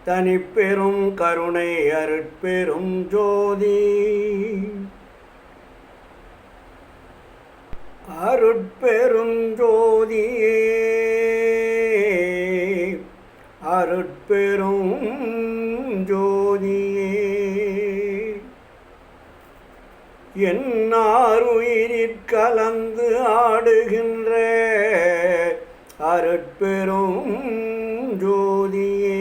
தனிப்பெரும் கருணை அருட்பெரும் ஜோதி அருட்பெரும் ஜோதியே அருட்பெரும் ஜோதியே என்னாருயிரிற் கலந்து ஆடுகின்ற அருட்பெரும் ஜோதியே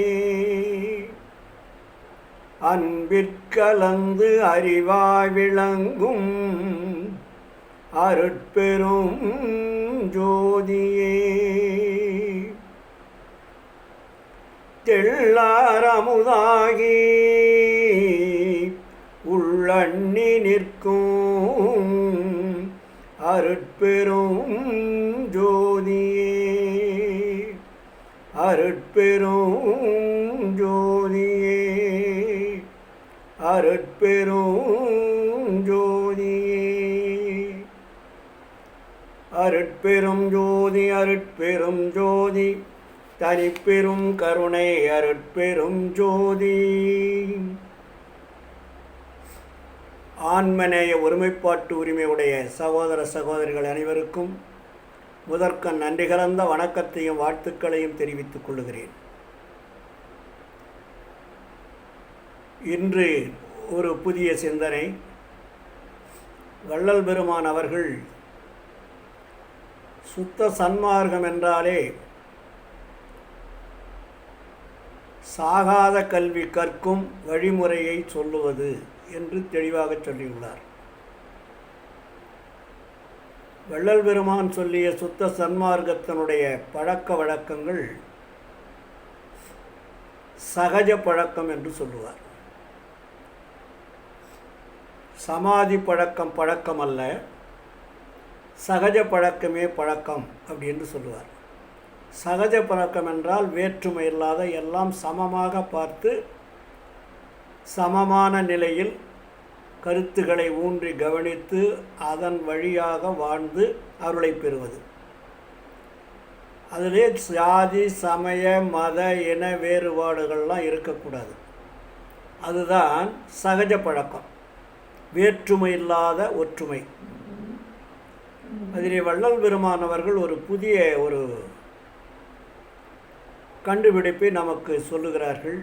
அன்பிற்கலந்து அறிவாய் விளங்கும் அருட்பெரும் ஜோதியே தெள்ளாரமுதாகி உள்ளண்ணி நிற்கும் அருட்பெரும் ஜோதியே அருட்பெரும் ஜோதியே அருட்பெரும் ஜோதியே அருட்பெரும் ஜோதி அருட்பெரும் ஜோதி தனிப்பெரும் கருணை அருட்பெரும் ஜோதி. ஆன்மநேய ஒருமைப்பாட்டு உரிமையுடைய சகோதர சகோதரிகள் அனைவருக்கும் முதற்கண் நன்றி கலந்த வணக்கத்தையும் வாழ்த்துக்களையும் தெரிவித்துக் கொள்கிறேன். இன்று ஒரு புதிய சிந்தனை. வள்ளல் பெருமான் அவர்கள் சுத்த சன்மார்க்கம் என்றாலே சாகாத கல்வி கற்கும் வழிமுறையை சொல்லுவது என்று தெளிவாக சொல்லியுள்ளார். வள்ளல் பெருமான் சொல்லிய சுத்த சன்மார்க்கத்தினுடைய பழக்க வழக்கங்கள் சகஜ பழக்கம் என்று சொல்லுவார். சமாதி பழக்கம் பழக்கம் அல்ல, சகஜ பழக்கமே பழக்கம் அப்படி என்று சொல்லுவார். சகஜ பழக்கம் என்றால் வேற்றுமை இல்லாத எல்லாம் சமமாக பார்த்து சமமான நிலையில் கருத்துக்களை ஊன்றி கவனித்து அதன் வழியாக வாழ்ந்து அருளை பெறுவது. அதிலே சாதி சமய மத இன வேறுபாடுகள்லாம் இருக்கக்கூடாது. அதுதான் சகஜ பழக்கம், வேற்றுமை இல்லாத ஒற்றுமை. அதிலே வள்ளல் பெருமான் அவர்கள் ஒரு புதிய ஒரு கண்டுபிடிப்பை நமக்கு சொல்லுகிறார்கள்.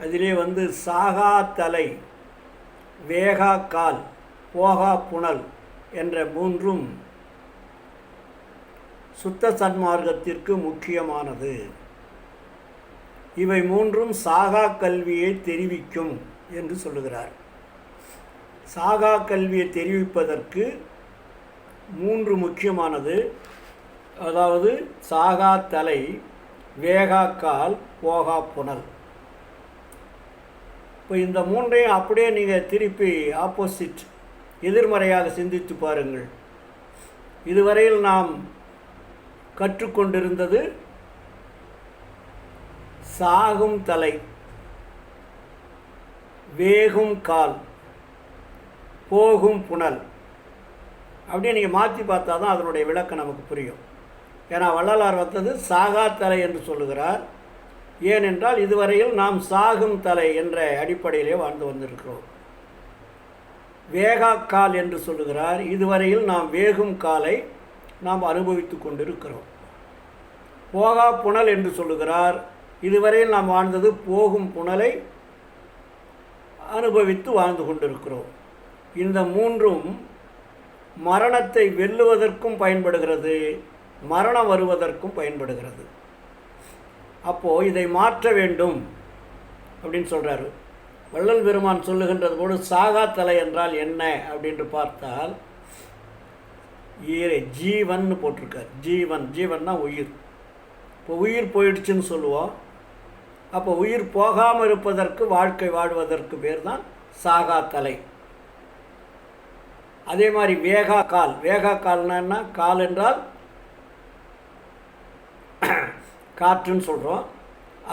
அதிலே சாகா தலை, வேகா கால், போகா புனல் என்ற மூன்றும் சுத்த சன்மார்க்கத்திற்கு முக்கியமானது. இவை மூன்றும் சாகா கல்வியை தெரிவிக்கும் என்று சொல்லுகிறார். சாகா கல்வியை தெரிவிப்பதற்கு மூன்று முக்கியமானது. அதாவது சாகா தலை, வேகா கால், போகா புனல். இப்போ இந்த மூன்றையும் அப்படியே நீங்கள் திருப்பி ஆப்போசிட் எதிர்மறையாக சிந்தித்து பாருங்கள். இதுவரையில் நாம் கற்றுக்கொண்டிருந்தது சாகும் தலை, வேகும் கால், போகும் புனல். அப்படியே நீங்கள் மாற்றி பார்த்தா தான் அதனுடைய விளக்கம் நமக்கு புரியும். ஏன்னா வள்ளலார் சாகா தலை என்று சொல்லுகிறார். ஏனென்றால் இதுவரையில் நாம் சாகும் தலை என்ற அடிப்படையிலே வாழ்ந்து வந்திருக்கிறோம். வேகா கால் என்று சொல்லுகிறார். இதுவரையில் நாம் வேகும் காலை நாம் அனுபவித்து கொண்டிருக்கிறோம். போகா புனல் என்று சொல்லுகிறார். இதுவரையில் நாம் வாழ்ந்தது போகும் புனலை அனுபவித்து வாழ்ந்து கொண்டிருக்கிறோம். இந்த மூன்றும் மரணத்தை வெல்லுவதற்கும் பயன்படுகிறது, மரணம் வருவதற்கும் பயன்படுகிறது. அப்போது இதை மாற்ற வேண்டும் அப்படின்னு சொல்கிறாரு. வள்ளல் பெருமான் சொல்லுகின்றது போது சாகா தலை என்றால் என்ன அப்படின்று பார்த்தால் ஜீவன் போட்டிருக்கார். ஜீவன், ஜீவன்னா உயிர். இப்போ உயிர் போயிடுச்சுன்னு சொல்லுவோம். அப்போ உயிர் போகாமல் இருப்பதற்கு, வாழ்க்கை வாழ்வதற்கு பேர் தான் சாகா தலை. அதே மாதிரி வேகா கால். வேகா கால்னா என்ன? கால் என்றால் காற்றுன்னு சொல்கிறோம்.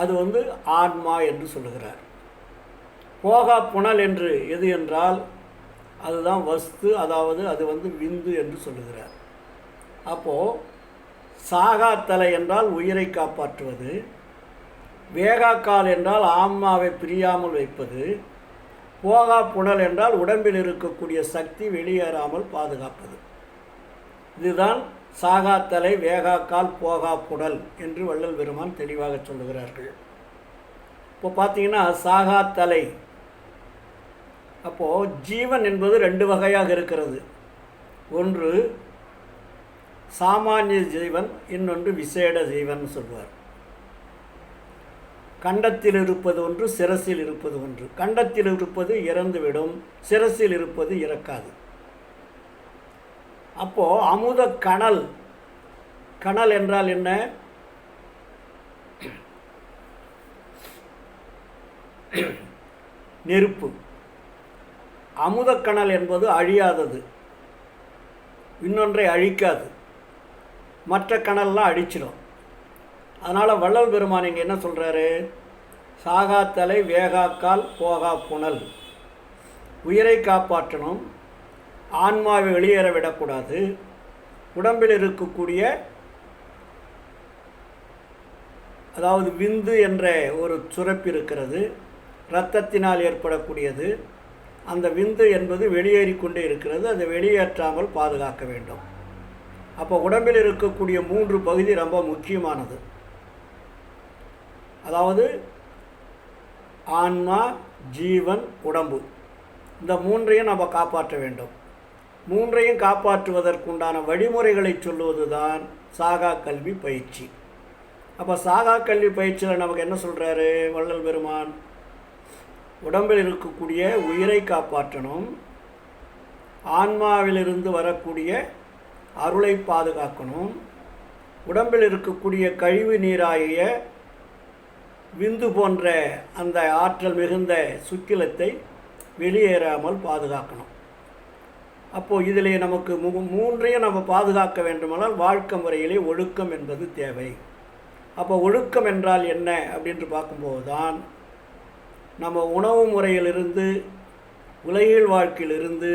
அது ஆன்மா என்று சொல்லுகிறார். போகா புனல் என்று எது என்றால் அதுதான் வஸ்து, அதாவது அது விந்து என்று சொல்லுகிறார். அப்போது சாகாத்தலை என்றால் உயிரை காப்பாற்றுவது, வேகாக்கால் என்றால் ஆன்மாவை பிரியாமல் வைப்பது, போகா புனல் என்றால் உடம்பில் இருக்கக்கூடிய சக்தி வெளியேறாமல் பாதுகாப்பது. இதுதான் சாகாத்தலை, வேகாக்கால், போகா புனல் என்று வள்ளல் பெருமான் தெளிவாக சொல்லுகிறார்கள். இப்போ பார்த்தீங்கன்னா சாகாத்தலை, அப்போது ஜீவன் என்பது 2 வகையாக இருக்கிறது. ஒன்று சாமானிய ஜீவன், இன்னொன்று விசேட ஜீவன் சொல்வார். கண்டத்தில் இருப்பது ஒன்று, சிரசில் இருப்பது ஒன்று. கண்டத்தில் இருப்பது இறந்துவிடும், சிரசில் இருப்பது இறக்காது. அப்போது அமுத கணல், கணல் என்றால் என்ன? நெருப்பு. அமுதக்கணல் என்பது அழியாதது, இன்னொன்றை அழிக்காது, மற்ற கணல்லாம் அழிச்சிடும். அதனால் வள்ளல் பெருமான் இங்கே என்ன சொல்கிறாரு? சாகாத்தலை, வேகாக்கால், போகா புனல். உயிரை காப்பாற்றணும், ஆன்மாவை வெளியேற விடக்கூடாது. உடம்பில் இருக்கக்கூடிய, அதாவது விந்து என்ற ஒரு சுரப்பு இருக்கிறது, இரத்தத்தினால் ஏற்படக்கூடியது. அந்த விந்து என்பது வெளியேறிக்கொண்டே இருக்கிறது, அதை வெளியேற்றாமல் பாதுகாக்க வேண்டும். அப்போ உடம்பில் இருக்கக்கூடிய 3 பகுதி ரொம்ப முக்கியமானது. அதாவது ஆன்மா, ஜீவன், உடம்பு, இந்த 3ஐயும் நம்ம காப்பாற்ற வேண்டும். 3ஐயும் காப்பாற்றுவதற்குண்டான வழிமுறைகளை சொல்லுவது தான் சாகா கல்வி பயிற்சி. அப்போ சாகா கல்வி பயிற்சியில் நமக்கு என்ன சொல்கிறாரு வள்ளல் பெருமான்? உடம்பில் இருக்கக்கூடிய உயிரை காப்பாற்றணும், ஆன்மாவிலிருந்து வரக்கூடிய அருளை பாதுகாக்கணும், உடம்பில் இருக்கக்கூடிய கழிவு நீராகிய விந்து போன்ற அந்த ஆற்றல் மிகுந்த சுக்கிலத்தை வெளியேறாமல் பாதுகாக்கணும். அப்போது இதிலே நமக்கு 3ஐயும் நம்ம பாதுகாக்க வேண்டுமானால் வாழ்க்கை முறையிலே ஒழுக்கம் என்பது தேவை. அப்போ ஒழுக்கம் என்றால் என்ன அப்படின்ட்டு பார்க்கும்போது தான் நம்ம உணவு முறையிலிருந்து, உலகியல் வாழ்க்கையிலிருந்து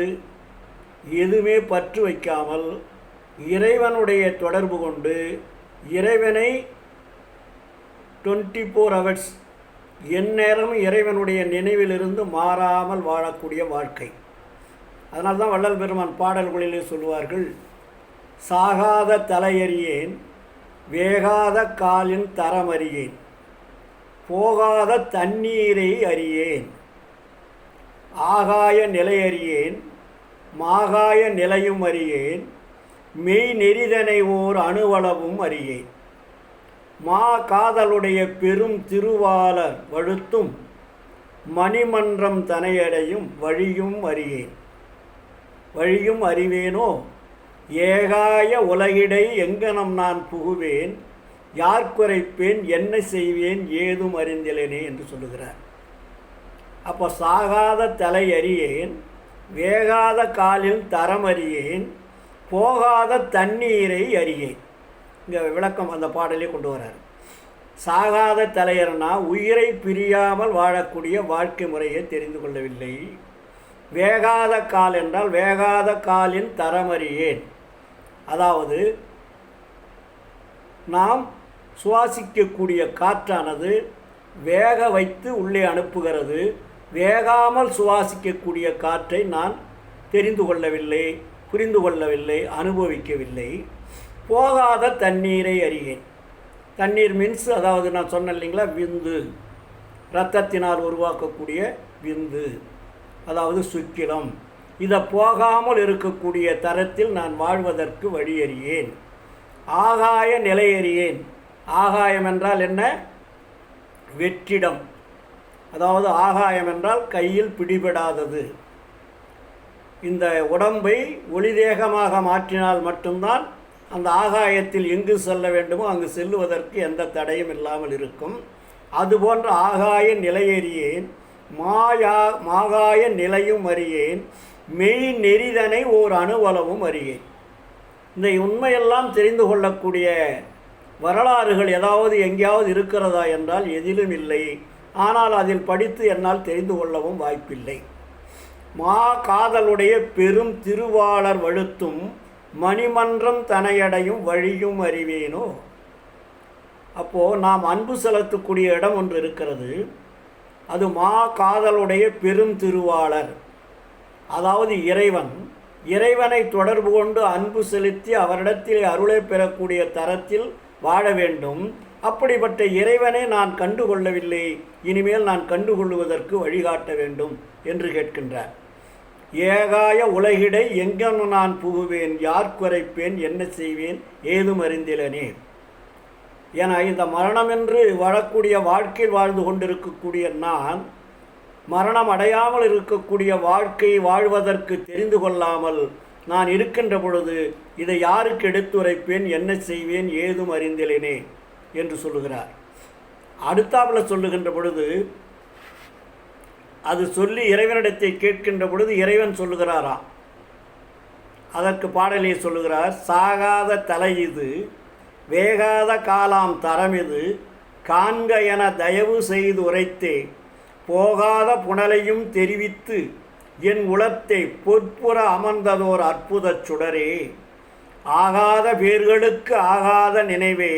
எதுவுமே பற்று வைக்காமல் இறைவனுடைய தொடர்பு கொண்டு இறைவனை 24 hours எந்நேரமும் இறைவனுடைய நினைவிலிருந்து மாறாமல் வாழக்கூடிய வாழ்க்கை. அதனால் தான் வள்ளல் பெருமான் பாடல்களிலே சொல்லுவார்கள், சாகாத தலையறியேன், வேகாத காலின் தரமறியேன், போகாத தண்ணீரை அறியேன், ஆகாய நிலையறியேன், மாகாய நிலையும் அறியேன், மெய் நெறிதனை ஓர் அணுவளவும் அறியேன், மா காதலுடைய பெரும் திருவாளர் வழுத்தும் மணிமன்றம் தனையடையும் வழியும் அறியேன், வழியும் அறிவேனோ, ஏகாய உலகிடை எங்கனம் நான் புகுவேன், யார் குறைப்பேன், என்ன செய்வேன், ஏதும் அறிந்திலேனே என்று சொல்லுகிறார். அப்போ சாகாத தலை அறியேன், வேகாத காலில் தரம் அறியேன், போகாத தண்ணீரை அறியேன். இங்கே விளக்கம் அந்த பாடலே கொண்டு வரார். சாகாத தலையர்னா உயிரை பிரியாமல் வாழக்கூடிய வாழ்க்கை முறையை தெரிந்து கொள்ளவில்லை. வேகாத கால் என்றால் வேகாத காலின் தரமறியேன், அதாவது நாம் சுவாசிக்கக்கூடிய காற்றானது வேக வைத்து உள்ளே அனுப்புகிறது, வேகாமல் சுவாசிக்கக்கூடிய காற்றை நான் தெரிந்து கொள்ளவில்லை, புரிந்து கொள்ளவில்லை, அனுபவிக்கவில்லை. போகாத தண்ணீரை அறியேன். தண்ணீர் மீன்ஸ், அதாவது நான் சொன்னேன் இல்லைங்களா, விந்து, இரத்தத்தினால் உருவாக்கக்கூடிய விந்து, அதாவது சுக்கிலம். இதை போகாமல் இருக்கக்கூடிய தரத்தில் நான் வாழ்வதற்கு வழியறியேன். ஆகாய நிலையறியேன். ஆகாயம் என்றால் என்ன? வெற்றிடம். அதாவது ஆகாயம் என்றால் கையில் பிடிபடாதது. இந்த உடம்பை ஒளிதேகமாக மாற்றினால் மட்டும்தான் அந்த ஆகாயத்தில் எங்கு செல்ல வேண்டுமோ அங்கு செல்லுவதற்கு எந்த தடையும் இல்லாமல் இருக்கும். அதுபோன்ற ஆகாய நிலையறியேன், மாகாய நிலையும் அறியேன், மெய் நெறிதனை ஓர் அணுவளவும் அறியேன். இந்த உண்மையெல்லாம் தெரிந்து கொள்ளக்கூடிய வரலாறுகள் ஏதாவது எங்கேயாவது இருக்கிறதா என்றால் எதிலும் இல்லை. ஆனால் அதில் படித்து என்னால் தெரிந்து கொள்ளவும் வாய்ப்பில்லை. மா காதலுடைய பெரும் திருவாளர் வழுத்தும் மணிமன்றம் தனையடையும் வழியும் அறிவேனோ. அப்போது நாம் அன்பு செலுத்தக்கூடிய இடம் ஒன்று இருக்கிறது. அது காதலுடைய பெரும் திருவாளர், அதாவது இறைவனை தொடர்பு கொண்டு அன்பு செலுத்தி அவரிடத்தில் அருளை பெறக்கூடிய தரத்தில் வாழ வேண்டும். அப்படிப்பட்ட இறைவனை நான் கண்டுகொள்ளவில்லை, இனிமேல் நான் கண்டுகொள்வதற்கு வழிகாட்ட வேண்டும் என்று கேட்கின்றார். ஏகாய உலகிடை எங்கென்னு நான் புகுவேன், யார் குறைப்பேன், என்ன செய்வேன், ஏதும் அறிந்திலனே. ஏன்னா இந்த மரணம் என்று வாழக்கூடிய வாழ்க்கையில் வாழ்ந்து கொண்டிருக்கக்கூடிய நான் மரணம் அடையாமல் இருக்கக்கூடிய வாழ்க்கையை வாழ்வதற்கு தெரிந்து கொள்ளாமல் நான் இருக்கின்ற பொழுது இதை யாருக்கு எடுத்துரைப்பேன், என்ன செய்வேன், ஏதும் அறிந்திலேனே என்று சொல்லுகிறார். அடுத்தாப்பில் சொல்லுகின்ற பொழுது அது சொல்லி இறைவனிடத்தை கேட்கின்ற பொழுது இறைவன் சொல்லுகிறாராம். அதற்கு பாடலியை சொல்லுகிறார். சாகாத தலை இது, வேகாத காலாம் தரமிது, காண்க என தயவு செய்து உரைத்தே, போகாத புனலையும் தெரிவித்து என் உளத்தை பொற்புற அமர்ந்ததோர் அற்புத சுடரே, ஆகாத பேர்களுக்கு ஆகாத நினைவே,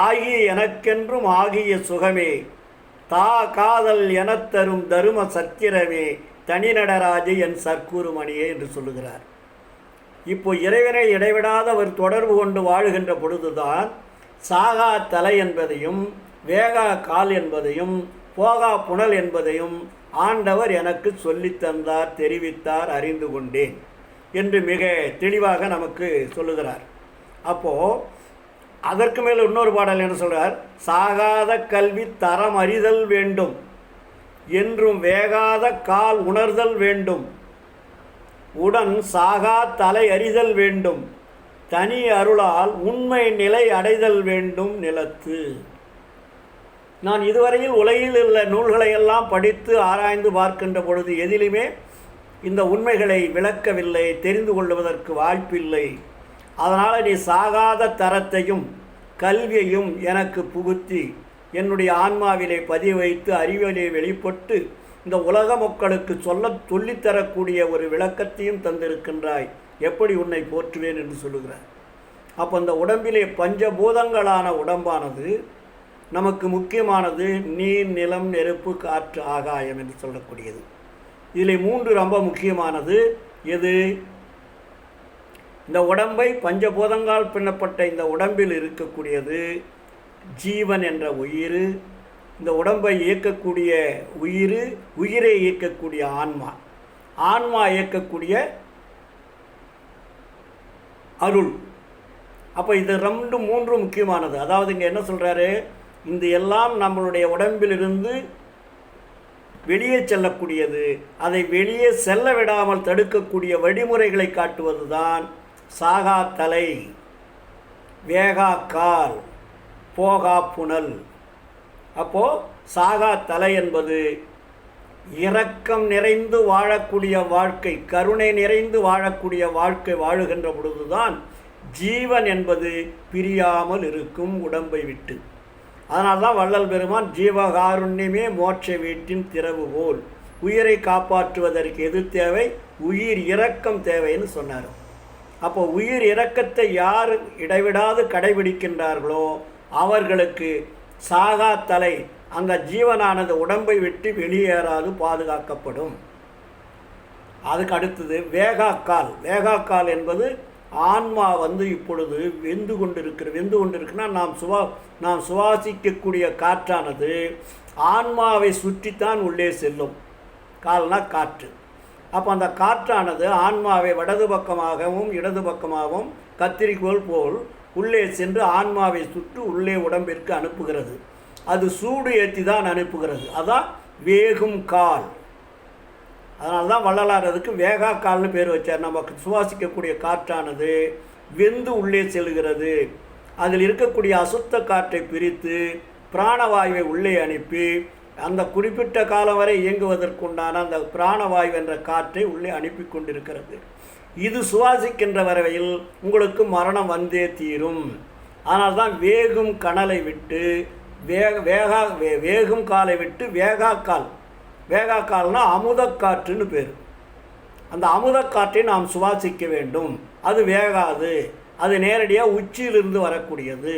ஆகிய எனக்கென்றும் ஆகிய சுகமே, தா காதல் எனத்தரும் தரும சத்திரமே, தனிநடராஜ என் சர்க்குருமணியே என்று சொல்லுகிறார். இப்போ இறைவனை இடைவிடாத அவர் தொடர்பு கொண்டு வாழுகின்ற பொழுதுதான் சாகா தலை என்பதையும் வேகா கால் என்பதையும் போகா புனல் என்பதையும் ஆண்டவர் எனக்கு சொல்லித்தந்தார், தெரிவித்தார், அறிந்து கொண்டேன் என்று மிக தெளிவாக நமக்கு சொல்லுகிறார். அப்போது அதற்கு மேல் இன்னொரு பாடல் என்ன சொல்கிறார். சாகாத கல்வி தரம் அறிதல் வேண்டும், என்றும் வேகாத கால் உணர்தல் வேண்டும், உடன் சாகா தலை அறிதல் வேண்டும், தனி அருளால் உண்மை நிலை அடைதல் வேண்டும் நிலத்து. நான் இதுவரையில் உலகில் உள்ள நூல்களை எல்லாம் படித்து ஆராய்ந்து பார்க்கின்ற பொழுது எதிலுமே இந்த உண்மைகளை விளக்கவில்லை, தெரிந்து கொள்வதற்கு வாய்ப்பில்லை. அதனால் நீ சாகாத தரத்தையும் கல்வியையும் எனக்கு புகுத்தி என்னுடைய ஆன்மாவிலே பதிய வைத்து அறிவிலே வெளிப்பட்டு இந்த உலக மக்களுக்கு சொல்லித்தரக்கூடிய ஒரு விளக்கத்தையும் தந்திருக்கின்றாய், எப்படி உன்னை போற்றுவேன் என்று சொல்லுகிறார். அப்போ அந்த உடம்பிலே பஞ்சபூதங்களான உடம்பானது நமக்கு முக்கியமானது. நீர், நிலம், நெருப்பு, காற்று, ஆகாயம் என்று சொல்லக்கூடியது. இதில் 3 ரொம்ப முக்கியமானது. எது? இந்த உடம்பை பஞ்சபூதங்களால் பின்னப்பட்ட இந்த உடம்பில் இருக்கக்கூடியது ஜீவன் என்ற உயிர், இந்த உடம்பை இயக்கக்கூடிய உயிரை இயக்கக்கூடிய ஆன்மா இயக்கக்கூடிய அருள். அப்போ இது 2 3 முக்கியமானது. அதாவது இங்கே என்ன சொல்கிறாரு, இந்த எல்லாம் நம்மளுடைய உடம்பிலிருந்து வெளியே செல்லக்கூடியது, அதை வெளியே செல்ல விடாமல் தடுக்கக்கூடிய வழிமுறைகளை காட்டுவது தான் சாகா தலை, வேகா கால், போகா புனல். அப்போது சாகா தலை என்பது இரக்கம் நிறைந்து வாழக்கூடிய வாழ்க்கை, கருணை நிறைந்து வாழக்கூடிய வாழ்க்கை வாழுகின்ற பொழுதுதான் ஜீவன் என்பது பிரியாமல் இருக்கும் உடம்பை விட்டு. அதனால தான் வள்ளல் பெருமான் ஜீவகாருண்யமே மோட்ச வீட்டின் திறவுகோல், உயிரை காப்பாற்றுவதற்கு எது தேவை? உயிர் இரக்கம் தேவைன்னு சொன்னார். அப்போ உயிர் இரக்கத்தை யார் இடைவிடாது கடைபிடிக்கின்றார்களோ அவர்களுக்கு சாகா தலை, அந்த ஜீவனானது உடம்பை விட்டு வெளியேறாது பாதுகாக்கப்படும். அதுக்கு அடுத்தது வேகாக்கால். வேகாக்கால் என்பது ஆன்மா இப்பொழுது வெந்து கொண்டிருக்குன்னா நாம் சுவாசிக்கக்கூடிய காற்றானது ஆன்மாவை சுற்றித்தான் உள்ளே செல்லும். கால்னா காற்று. அப்போ அந்த காற்றானது ஆன்மாவை வடது பக்கமாகவும் இடது பக்கமாகவும் கத்திரிக்கோள் போல் உள்ளே சென்று ஆன்மாவை சுற்றி உள்ளே உடம்பிற்கு அனுப்புகிறது. அது சூடு ஏற்றி தான் அனுப்புகிறது. அதான் வேகும் கால். அதனால தான் வள்ளலார் அதுக்கு வேகா கால்னு பேர் வச்சார். நமக்கு சுவாசிக்கக்கூடிய காற்றானது வெந்து உள்ளே செல்கிறது. அதில் இருக்கக்கூடிய அசுத்த காற்றை பிரித்து பிராணவாயுவை உள்ளே அனுப்பி அந்த குறிப்பிட்ட காலம் வரை இயங்குவதற்குண்டான அந்த பிராணவாயு என்ற காற்றை உள்ளே அனுப்பி கொண்டிருக்கிறது. இது சுவாசிக்கின்ற வரையில் உங்களுக்கு மரணம் வந்தே தீரும். அதனால்தான் வேகும் கனலை விட்டு வேகும் காலை விட்டு வேகாக்கால். வேகாக்கால்னா அமுதக்காற்றுன்னு பேர். அந்த அமுதக்காற்றை நாம் சுவாசிக்க வேண்டும். அது வேகாது, அது நேரடியாக உச்சியிலிருந்து வரக்கூடியது.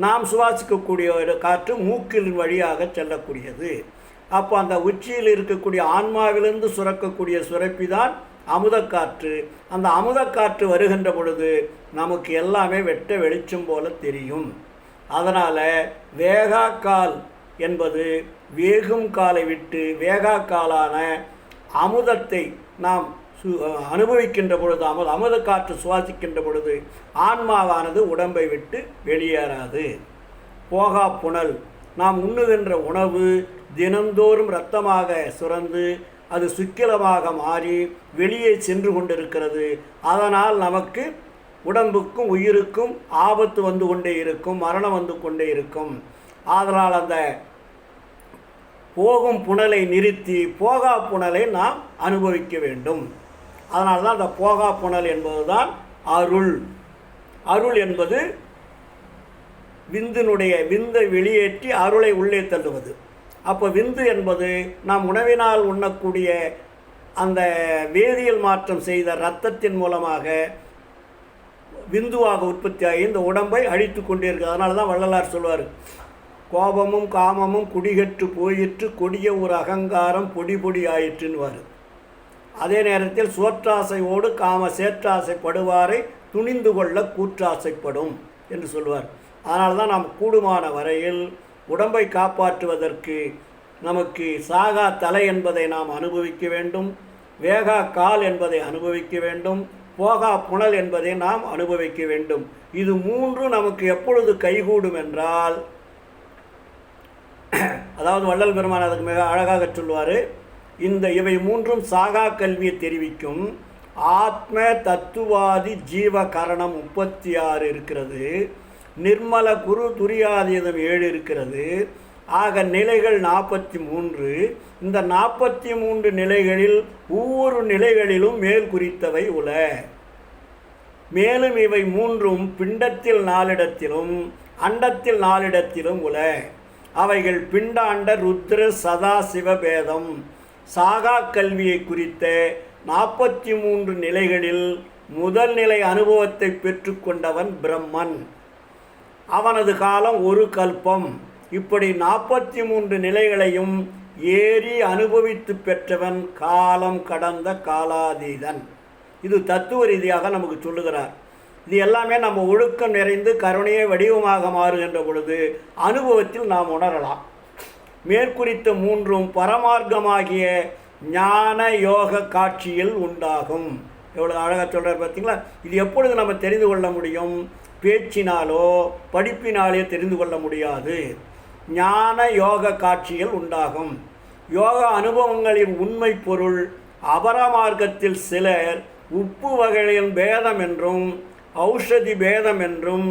நாம் சுவாசிக்கக்கூடிய ஒரு காற்று மூக்கின் வழியாக செல்லக்கூடியது. அப்போ அந்த உச்சியில் இருக்கக்கூடிய ஆன்மாவிலிருந்து சுரக்கக்கூடிய சுரப்பி தான் அமுதக்காற்று. அந்த அமுதக்காற்று வருகின்ற பொழுது நமக்கு எல்லாமே வெட்ட வெளிச்சம் போல தெரியும். அதனால் வேகாக்கால் என்பது வேகும் காலை விட்டு வேகாக்காலான அமுதத்தை நாம் அனுபவிக்கின்ற பொழுது, அமுதக்காற்று சுவாசிக்கின்ற பொழுது ஆன்மாவானது உடம்பை விட்டு வெளியேறாது. போகா புனல், நாம் உண்ணுகின்ற உணவு தினந்தோறும் இரத்தமாக சுரந்து அது சுக்கிலமாக மாறி வெளியே சென்று கொண்டிருக்கிறது. அதனால் நமக்கு உடம்புக்கும் உயிருக்கும் ஆபத்து வந்து கொண்டே இருக்கும், மரணம் வந்து கொண்டே இருக்கும். அதனால் அந்த போகும் புனலை நிறுத்தி போகா புனலை நாம் அனுபவிக்க வேண்டும். அதனால தான் அந்த போகா புனல் என்பது தான் அருள். அருள் என்பது விந்தை வெளியேற்றி அருளை உள்ளே தள்ளுவது. அப்போ விந்து என்பது நாம் உணவினால் உண்ணக்கூடிய அந்த வேதியியல் மாற்றம் செய்த இரத்தத்தின் மூலமாக விந்துவாக உற்பத்தியாகி இந்த உடம்பை அழித்து கொண்டே இருக்குது. அதனால தான் வள்ளலார் சொல்வார், கோபமும் காமமும் குடிகற்று போயிற்று, கொடிய ஒரு அகங்காரம் பொடி பொடி ஆயிற்றுன்னுவார். அதே நேரத்தில் சோற்றாசையோடு காம சேற்றாசைப்படுவாரை துணிந்து கொள்ள கூற்றாசைப்படும் என்று சொல்வார். அதனால தான் நாம் கூடுமான வரையில் உடம்பை காப்பாற்றுவதற்கு நமக்கு சாகா தலை என்பதை நாம் அனுபவிக்க வேண்டும், வேகா கால் என்பதை அனுபவிக்க வேண்டும், போகா புனல் என்பதை நாம் அனுபவிக்க வேண்டும். இது மூன்று நமக்கு எப்பொழுது கைகூடும் என்றால், அதாவது வள்ளல் பெருமான் அதுக்கு மிக அழகாக சொல்வார், இவை மூன்றும் சாகா கல்வியை தெரிவிக்கும். ஆத்ம தத்துவாதி ஜீவ கரணம் 36 இருக்கிறது, நிர்மல குரு துரியாதீதம் 7 இருக்கிறது. ஆக நிலைகள் 43. இந்த 43 நிலைகளில் ஒவ்வொரு நிலைகளிலும் மேல் குறித்தவை உள. மேலும் இவை மூன்றும் பிண்டத்தில் 4 இடத்திலும் அண்டத்தில் 4 இடத்திலும் உள. அவைகள் பிண்டாண்ட ருத்ர சதா சிவபேதம். சாகா கல்வியை குறித்த 43 நிலைகளில் முதல் நிலை அனுபவத்தை பெற்றுக்கொண்டவன் பிரம்மன். அவனது காலம் ஒரு கல்பம். இப்படி 43 நிலைகளையும் ஏறி அனுபவித்து பெற்றவன் காலம் கடந்த காலாதீதன். இது தத்துவ ரீதியாக நமக்கு சொல்லுகிறார். இது எல்லாமே நம்ம ஒழுக்கம் நிறைந்து கருணையை வடிவமாக மாறுகின்ற பொழுது அனுபவத்தில் நாம் உணரலாம். மேற்குறித்த மூன்றும் பரமார்க்கமாகிய ஞான யோக காட்சியில் உண்டாகும். எவ்வளோ அழகாக சொல்கிறார் பார்த்தீங்களா? இது எப்பொழுது நம்ம தெரிந்து கொள்ள முடியும்? பேச்சினாலோ படிப்பினாலே தெரிந்து கொள்ள முடியாது. ஞான யோக காட்சிகள் உண்டாகும். யோக அனுபவங்களின் உண்மை பொருள் அபரமார்க்கத்தில் சிலர் உப்பு வகைகளின் பேதம் என்றும் ஔஷதி பேதம் என்றும்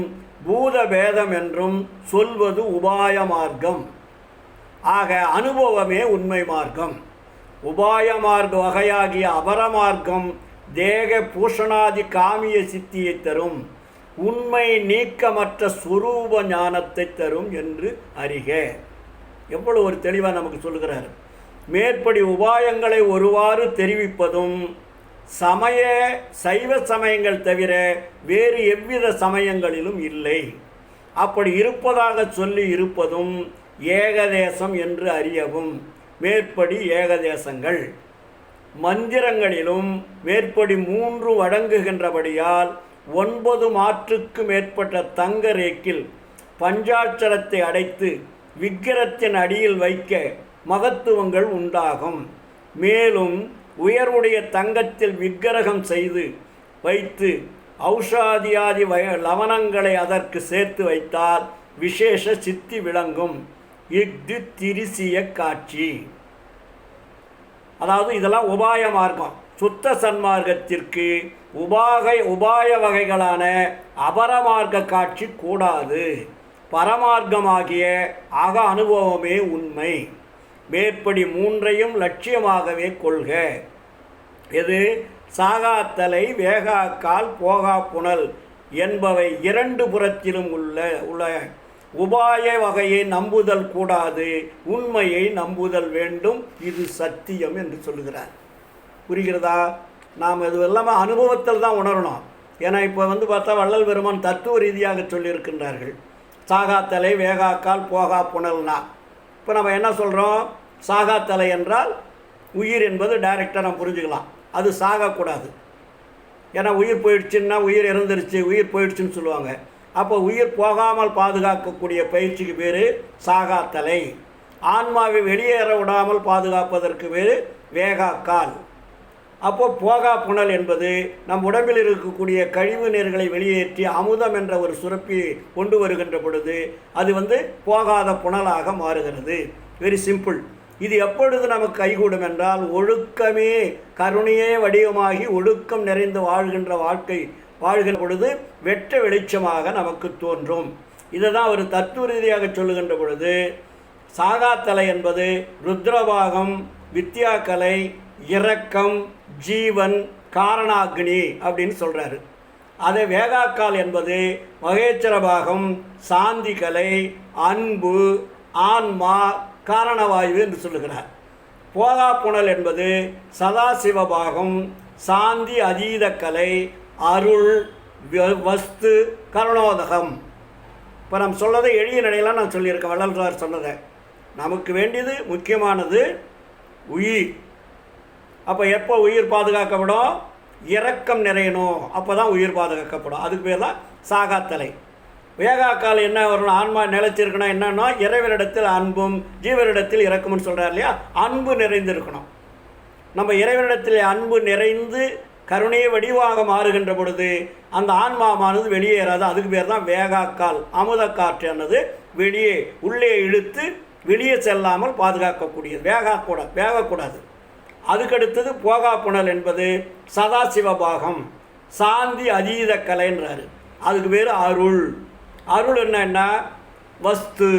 பூத பேதம் என்றும் சொல்வது உபாய மார்க்கம். ஆக அனுபவமே உண்மை மார்க்கம். உபாய மார்க்க வகையாகிய அபரமார்க்கம் தேக பூஷணாதி காமிய சித்தியை தரும், உண்மை நீக்கமற்ற சுரூப ஞானத்தை தரும் என்று அறிக. எவ்வளவு ஒரு தெளிவாக நமக்கு சொல்லுகிறார். மேற்படி உபாயங்களை ஒருவாறு தெரிவிப்பதும் சைவ சமயங்கள் தவிர வேறு எவ்வித சமயங்களிலும் இல்லை. அப்படி இருப்பதாக சொல்லி இருப்பதும் ஏகதேசம் என்று அறியவும். மேற்படி ஏகதேசங்கள் மந்திரங்களிலும் மேற்படி 3 அடங்குகின்றபடியால் 9 மாற்றுக்கு மேற்பட்ட தங்க ரேக்கில் பஞ்சாட்சரத்தை அடைத்து விக்கிரத்தின் அடியில் வைக்க மகத்துவங்கள் உண்டாகும். மேலும் உயர்வுடைய தங்கத்தில் விக்கிரகம் செய்து வைத்து ஔஷாதியாதி லவணங்களை அதற்கு சேர்த்து வைத்தால் விசேஷ சித்தி விளங்கும். இஃது திரிசிய காட்சி. அதாவது இதெல்லாம் உபாய மார்க்கம். சுத்த சன்மார்க்கத்திற்கு உபாய வகைகளான அபரமார்க்க காட்சி கூடாது. பரமார்க்கமாகிய அக அனுபவமே உண்மை. மேற்படி 3ஐயும் லட்சியமாகவே கொள்க. எது? சாகாத்தலை, வேகாக்கால், போகா புனல் என்பவை 2 புறத்திலும் உள்ள உபாய வகையை நம்புதல் கூடாது, உண்மையை நம்புதல் வேண்டும். இது சத்தியம் என்று சொல்லுகிறார். புரிகிறதா? நாம் இது எல்லாமே அனுபவத்தில் தான் உணரணும். ஏன்னா இப்போ பார்த்தா வள்ளல் பெருமான் தத்துவ ரீதியாக சொல்லியிருக்கின்றார்கள். சாகாத்தலை, வேகாக்கால், போகா புனல்னா. இப்போ நம்ம என்ன சொல்கிறோம்? சாகாத்தலை என்றால் உயிர் என்பது டைரெக்டாக நம்ம புரிஞ்சுக்கலாம். அது சாகக்கூடாது. ஏன்னா உயிர் போயிடுச்சுன்னா உயிர் இறந்துருச்சு, உயிர் போயிடுச்சுன்னு சொல்லுவாங்க. அப்போ உயிர் போகாமல் பாதுகாக்கக்கூடிய பயிற்சிக்கு பேர் சாகாத்தலை. ஆன்மாவை வெளியேற விடாமல் பாதுகாப்பதற்கு பேர் வேகாக்கால். அப்போது போகா புனல் என்பது நம் உடம்பில் இருக்கக்கூடிய கழிவு நீர்களை வெளியேற்றி அமுதம் என்ற ஒரு சுரப்பியை கொண்டு வருகின்ற பொழுது அது போகாத புனலாக மாறுகிறது. Very simple. இது எப்பொழுது நமக்கு கைகூடும் என்றால், ஒழுக்கமே கருணையே வடிவமாகி ஒழுக்கம் நிறைந்து வாழ்கின்ற வாழ்க்கை வாழ்கின்ற பொழுது வெட்ட வெளிச்சமாக நமக்கு தோன்றும். இதை தான் ஒரு தத்துவ ரீதியாக சொல்லுகின்ற பொழுது, சாகாத்தலை என்பது ருத்ரபாகம், வித்யாக்கலை, இரக்கம், ஜீவன், காரணாக்னி அப்படின்னு சொல்கிறாரு. அதே வேகாக்கால் என்பது மகேச்சரபாகம், சாந்தி கலை, அன்பு, ஆன்மா, காரணவாயு என்று சொல்லுகிறார். போகா புனல் என்பது சதாசிவபாகம், சாந்தி அதீத கலை, அருள், வஸ்து, கருணோதகம். இப்போ நம்ம சொன்னதை எளிய நிலையெல்லாம் நான் சொல்லியிருக்கேன். வள்ளலார் சொன்னதை. நமக்கு வேண்டியது முக்கியமானது உயிர். அப்போ எப்போ உயிர் பாதுகாக்கப்படும்? இரக்கம் நிறையணும், அப்போ தான் உயிர் பாதுகாக்கப்படும். அதுக்கு பேர் தான் சாகாத்தலை. வேகாக்கால் என்ன வரணும்? ஆன்மா நிலைச்சிருக்கணும். என்னன்னா இறைவனிடத்தில் அன்பும் ஜீவனிடத்தில் இரக்கம்னு சொல்கிறார் இல்லையா? அன்பு நிறைந்திருக்கணும். நம்ம இறைவனிடத்தில் அன்பு நிறைந்து கருணையை வடிவாக மாறுகின்ற பொழுது அந்த ஆன்மாவானது வெளியேறாது. அதுக்கு பேர் தான் வேகாக்கால். அமுத காற்றானது வெளியே உள்ளே இழுத்து வெளியே செல்லாமல் பாதுகாக்கக்கூடியது. வேகக்கூடாது. அதுக்கடுத்தது போகா புனல் என்பது சதாசிவபாகம், சாந்தி அதீத கலைன்றாரு. அதுக்கு பேர் அருள். அருள் என்னன்னா வஸ்து.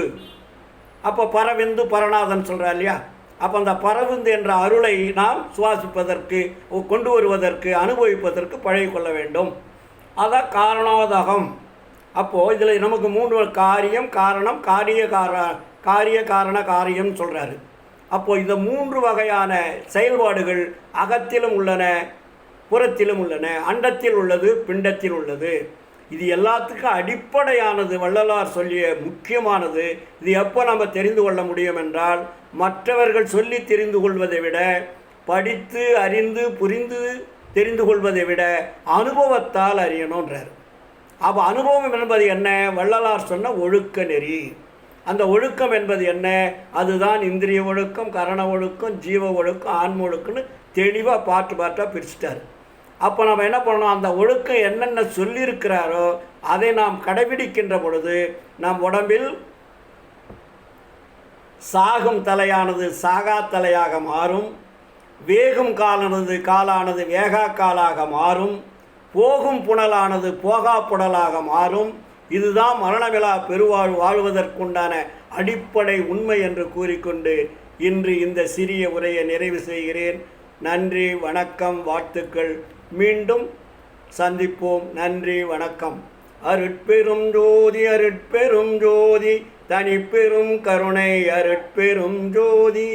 அப்போ பரவிந்து பரநாதன் சொல்கிறார் இல்லையா? அப்போ அந்த பரவிந்து என்ற அருளை நாம் சுவாசிப்பதற்கு, கொண்டு வருவதற்கு, அனுபவிப்பதற்கு பழகி கொள்ள வேண்டும். அதான் காரணோதகம். அப்போது இதில் நமக்கு 3 காரியம், காரணம், காரிய காரண காரியம் சொல்கிறாரு. அப்போது இந்த 3 வகையான செயல்பாடுகள் அகத்திலும் உள்ளன, புறத்திலும் உள்ளன. அண்டத்தில் உள்ளது, பிண்டத்தில் உள்ளது. இது எல்லாத்துக்கும் அடிப்படையானது, வள்ளலார் சொல்லிய முக்கியமானது. இது எப்போ நம்ம தெரிந்து கொள்ள முடியும் என்றால், மற்றவர்கள் சொல்லி தெரிந்து கொள்வதை விட, படித்து அறிந்து புரிந்து தெரிந்து கொள்வதை விட அனுபவத்தால் அறியணுன்றார். அப்போ அனுபவம் என்பது என்ன? வள்ளலார் சொன்ன ஒழுக்க நெறி. அந்த ஒழுக்கம் என்பது என்ன? அதுதான் இந்திரிய ஒழுக்கம், கரண ஒழுக்கம், ஜீவ ஒழுக்கம், ஆன்ம ஒழுக்கம்னு தெளிவாக பார்ட்டாக பிரிச்சுட்டார். அப்போ நம்ம என்ன பண்ணணும்? அந்த ஒழுக்கம் என்னென்ன சொல்லியிருக்கிறாரோ அதை நாம் கடைபிடிக்கின்ற பொழுது நம் உடம்பில் சாகும் தலையானது சாகா தலையாக மாறும், வேகும் காலானது வேகா காலாக மாறும், போகும் புனலானது போகா புனலாக மாறும். இதுதான் மரணமிலா வாழ்வதற்குண்டான அடிப்படை உண்மை என்று கூறிக்கொண்டு இன்று இந்த சிறிய உரையை நிறைவு செய்கிறேன். நன்றி, வணக்கம், வாழ்த்துக்கள். மீண்டும் சந்திப்போம். நன்றி, வணக்கம். அருட்பெரும் ஜோதி, அருட்பெரும் ஜோதி, தனிப்பெரும் கருணை, அருட்பெரும் ஜோதி.